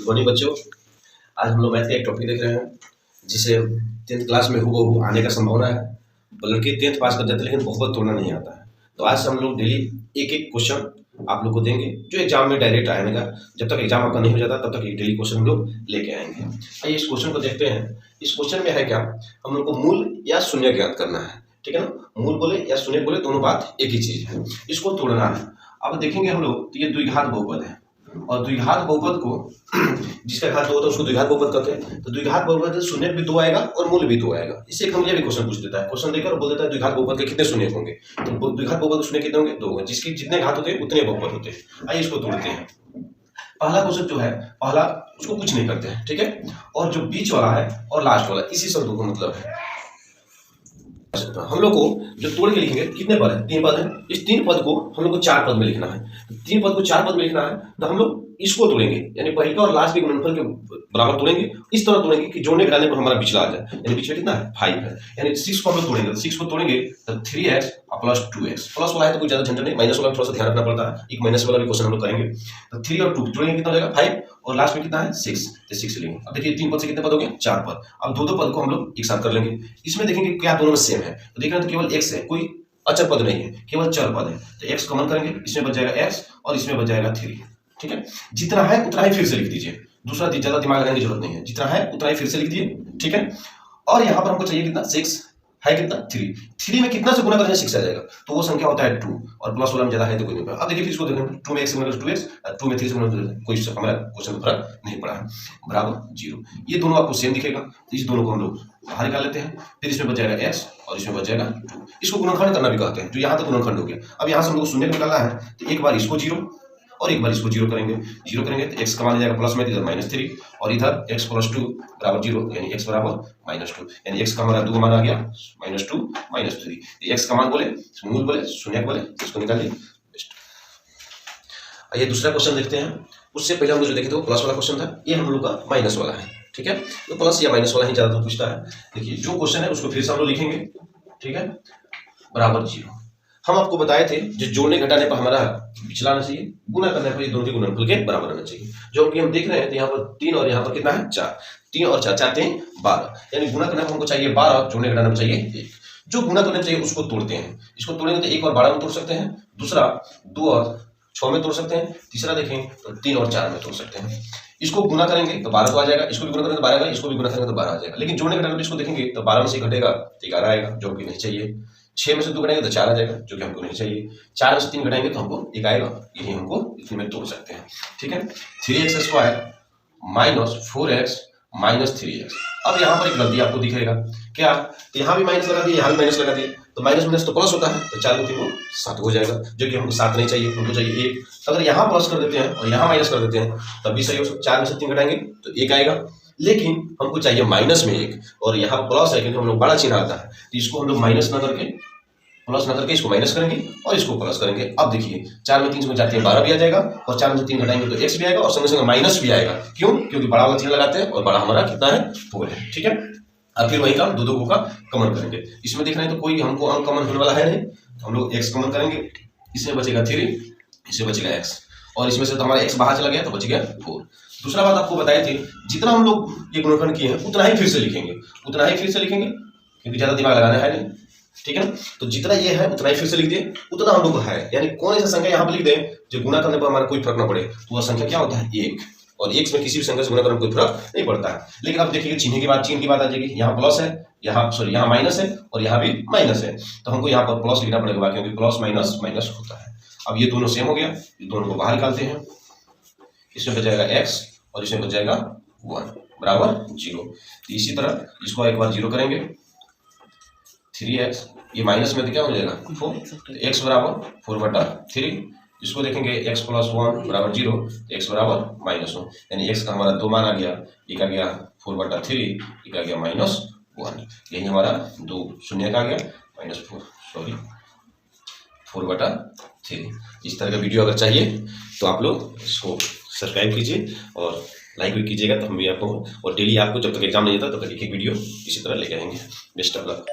Good morning बच्चों। आज हम लोग मैथ का एक टॉपिक देख रहे हैं जिसे 10th क्लास में हूबहू आने का संभावना है। लड़के 10th पास कर जाते हैं लेकिन बहुपद तोड़ना नहीं आता है। तो आज से हम लोग डेली एक एक क्वेश्चन आप लोग को देंगे जो एग्जाम में डायरेक्ट आएगा। जब तक एग्जाम आपका नहीं हो जाता तब तक एक डेली क्वेश्चन हम लोग लेके आएंगे। आइए इस क्वेश्चन को देखते हैं। इस क्वेश्चन में है क्या, हम लोग को मूल या शून्य ज्ञात करना है। ठीक है ना, मूल बोले या शून्य बोले दोनों बात एक ही चीज है, इसको तोड़ना है। अब देखेंगे हम लोग तो ये द्विघात बहुपद है और द्विघात बहुपद को जिसका घात 2 होता है उसको द्विघात बहुपद कहते हैं। तो द्विघात बहुपद शून्य भी 2 आएगा और मूल भी 2 आएगा। इससे हम ये भी क्वेश्चन पूछ देता है, क्वेश्चन देकर बोल देता है द्विघात बहुपद के कितने शून्य होंगे। तो द्विघात बहुपद के शून्य कितने होंगे, 2 होंगे। जिसके जितने घात होते हैं उतने बहुपद होते हैं। आइए इसको तोड़ते हैं। पहला क्वेश्चन जो है, पहला उसको कुछ नहीं करते हैं, ठीक है। और जो बीच वाला है और लास्ट वाला, इसी शब्दों का मतलब है। हम लोग को जो तोड़ के लिखेंगे कितने पद है, 3 पद है। इस 3 पद को हम लोग को 4 पद में लिखना है। 3 पद को 4 पद में लिखना है तो हम लोग इसको तोड़ेंगे, यानी पहले का और लास्ट के गुणनफल के बराबर तोड़ेंगे। इस तरह तोड़ेंगे कि जोड़ने घटाने पर हमारा पिछला आ जाए, यानी पिछले कितना है 5 है। यानी 6 को हम लोग तोड़ेंगे, 6 को तोड़ेंगे तो 3x प्लस 2x। प्लस वाला है तो कोई ज्यादा झंझट नहीं, माइनस वाला थोड़ा सा ध्यान रखना पड़ता है। एक माइनस वाला भी क्वेश्चन हम लोग करेंगे। तो 3 और 2 जोड़ेंगे कितना हो जाएगा 5 और लास्ट में कितना है 6, तो 6 लेंगे। अब देखिए 3 पद से कितने पद हो गए, 4 पद। अब दो पद को हम लोग एक साथ कर लेंगे। इसमें देखेंगे क्या दोनों में सेम है, तो देख रहे हैं तो केवल x है, कोई अचर पद नहीं है, केवल चर पद है। तो x कॉमन करेंगे, इसमें बच जाएगा x और इसमें बच जाएगा 3। ठीक है, जितना है उतना ही फिर से लिख दीजिए, दूसरा ज्यादा दिमाग लगाने की जरूरत नहीं है। जितना है उतना ही फिर से लिख दिए, ठीक है। और यहाँ पर हमको चाहिए कितना, 6 है, कितना 3 में कितना से गुना करने 6 आ जाएगा, तो वो संख्या होता है 2 और प्लस वाला में ज्यादा है तो कोई नहीं। अब देखिए फिर इसको देखें, 2 में x से गुना 2x, 2 में 3 से गुना कोई हमारा क्वेश्चन फर्क नहीं पड़ा है, बराबर 0। ये दोनों आपको सेम दिखेगा, तो इस दोनों को हम लोग बाहर निकाल लेते हैं। फिर इसमें बच जाएगा x और इसमें बच जाएगा 2। इसको गुणनखंड करना भी कहते हैं, जो यहाँ तक गुणनखंड हो गया। अब यहाँ से हम लोग शून्य निकालना है, तो एक बार इसको 0 और एक बार इसको 0 करेंगे। 0 करेंगे तो x का मान आ जाएगा प्लस में, इधर -3 और इधर x प्लस 2 बराबर 0, यानी x बराबर -2, यानी x का हमारा 2 मान आ गया -2 -3। x का मान बोले मूल बोले शून्य बोले, इसको निकालिए। आइए दूसरा क्वेश्चन देखते हैं। उससे पहले हम लोग जो देखे थे वो प्लस वाला क्वेश्चन था, ये हम लोग का माइनस वाला है। ठीक है, तो प्लस या माइनस वाला ही ज्यादा पूछता है। देखिए जो क्वेश्चन है उसको फिर से हम लोग लिखेंगे, ठीक है, बराबर 0। हम आपको बताए थे जो जोड़ने घटाने पर हमारा पिछला आना चाहिए, गुना करने पर ये दोनों के गुणनफल के बराबर आना चाहिए। जो कि हम देख रहे हैं तो यहाँ पर 3 और यहाँ पर कितना है 4, 3 और 4, 4 3 12, यानी गुना करने पर हमको चाहिए 12, जोड़ने घटाने पर चाहिए 1। जो गुना करने चाहिए उसको तोड़ते हैं। इसको तोड़ेंगे तो 1 और 12 में तोड़ सकते हैं, दूसरा 2 और 6 में तोड़ सकते हैं, तीसरा देखें तो 3 और 4 में तोड़ सकते हैं। इसको गुना करेंगे तो 12 तो आ जाएगा, इसको भी गुना करेंगे तो 12 आएगा, इसको भी गुना करेंगे तो 12 आ जाएगा। लेकिन जोड़ने घटाने पर इसको देखेंगे तो 12 में से घटेगा 11 आएगा, जो कि नहीं चाहिए। 6 में से 2 घटाएंगे तो 4 आ जाएगा, जो कि हमको नहीं चाहिए। 4 में से 3 घटाएंगे तो हमको 1 आएगा, यही हमको इतने में तोड़ सकते हैं। ठीक है, 3x² - 4x - 3x। अब यहाँ पर एक गलती आपको दिखेगा क्या, तो यहाँ भी माइनस लगा दिए, यहाँ भी माइनस लगा दिए, तो माइनस माइनस तो प्लस होता है, तो 4 को 3 को 7 हो जाएगा, जो कि हमको 7 नहीं चाहिए, हमको चाहिए 1। अगर यहाँ प्लस कर देते हैं और यहाँ माइनस कर देते हैं तब भी सही हो सकता है। 4 में से 3 घटाएंगे तो 1 आएगा, लेकिन हमको चाहिए माइनस में 1 और यहाँ प्लस है क्योंकि हम लोग बड़ा चिन्ह आता है, तो इसको हम लोग माइनस ना करके प्लस ना करके इसको माइनस करेंगे और इसको प्लस करेंगे। अब देखिए 4 में 3 से जाते हैं 12 भी आ जाएगा और 4 में से 3 घटाएंगे तो x भी आएगा और संगे संगे माइनस भी आएगा। क्यों, क्योंकि बड़ा वाला चिन्ह लगाते हैं और बड़ा हमारा कितना है 4 है। ठीक है, अब फिर वही काम दो को का कॉमन करेंगे। इसमें देख रहे हैं तो कोई हमको अंक कॉमन होने वाला है नहीं, तो हम लोग x कॉमन करेंगे, इसमें बचेगा 3, इसमें बचेगा x और इसमें से तो हमारा x बाहर चला गया तो बच गया 4। दूसरा बात आपको बताए थे, जितना हम लोग ये गुणनखंड किए हैं उतना ही फिर से लिखेंगे, उतना ही फिर से लिखेंगे क्योंकि ज्यादा दिमाग लगाना है नहीं। ठीक है, तो जितना ये है उतना ही फिर से लिख दिए, उतना हम लोग है, यानी कौन सा संख्या यहाँ पे लिख दें जो गुना करने पर हमारा कोई फर्क ना पड़े, तो वह संख्या क्या होता है 1। और 1 में किसी भी संख्या से गुना करने में कोई फर्क नहीं पड़ता है। लेकिन अब देखिए चिन्ह की बात आ जाएगी, यहाँ प्लस है, यहाँ माइनस है और यहाँ भी माइनस है, तो हमको यहाँ पर प्लस लिखना पड़ेगा क्योंकि प्लस माइनस माइनस होता है। अब ये दोनों सेम हो गया, ये दोनों को बाहर निकालते हैं। इसमें बच जाएगा x और इसमें बच जाएगा 1 बराबर 0। इसी तरह इसको एक बार 0 करेंगे, 3x ये माइनस में तो क्या हो जाएगा 4, तो x बराबर 4/3। इसको देखेंगे x + 1 बराबर 0, तो x बराबर -1, यानी x का हमारा 2 मान आ गया, एक आ गया 4/3, एक आ गया -1। यही हमारा 2 शून्य का आ गया -4/3। इस तरह का वीडियो अगर चाहिए तो आप लोग इसको सब्सक्राइब कीजिए और लाइक भी कीजिएगा, तो हम भी आपको और डेली आपको जब तक एग्जाम नहीं होता तब तक एक वीडियो इसी तरह लेके आएंगे। Best of luck.